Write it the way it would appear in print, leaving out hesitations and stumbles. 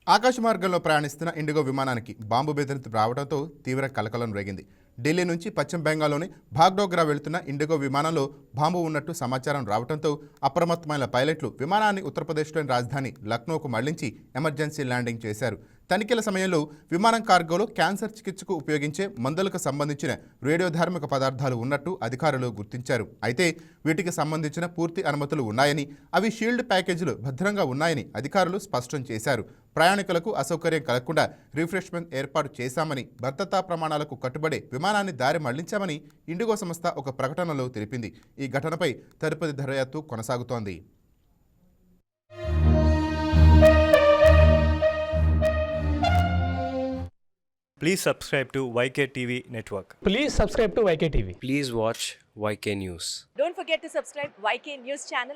ఆకాశ మార్గంలో ప్రయాణిస్తున్న ఇండిగో విమానానికి బాంబు బెదిరింపు రావడంతో తీవ్ర కలకలం రేగింది. ఢిల్లీ నుంచి పశ్చిమ బెంగాల్లోని భాగ్డోగ్రా వెళుతున్న ఇండిగో విమానంలో బాంబు ఉన్నట్టు సమాచారం రావడంతో అప్రమత్తమైన పైలట్లు విమానాన్ని ఉత్తరప్రదేశ్లోని రాజధాని లక్నోకు మళ్లించి ఎమర్జెన్సీ ల్యాండింగ్ చేశారు. తనిఖీల సమయంలో విమానం కార్గోలో క్యాన్సర్ చికిత్సకు ఉపయోగించే మందులకు సంబంధించిన రేడియోధార్మిక పదార్థాలు ఉన్నట్టు అధికారులు గుర్తించారు. అయితే వీటికి సంబంధించిన పూర్తి అనుమతులు ఉన్నాయని, అవి షీల్డ్ ప్యాకేజీలు భద్రంగా ఉన్నాయని అధికారులు స్పష్టం చేశారు. ప్రయాణికులకు అసౌకర్యం కలగకుండా రిఫ్రెష్మెంట్ ఏర్పాటు చేశామని, భద్రతా ప్రమాణాలకు కట్టుబడి విమానాన్ని దారి మళ్లించామని ఇండిగో సంస్థ ఒక ప్రకటనలో తెలిపింది. ఈ ఘటనపై తదుపరి దర్యాప్తు కొనసాగుతోంది. Please subscribe to YK TV Network. Please subscribe to YK TV. Please watch YK News. Don't forget to subscribe YK News channel.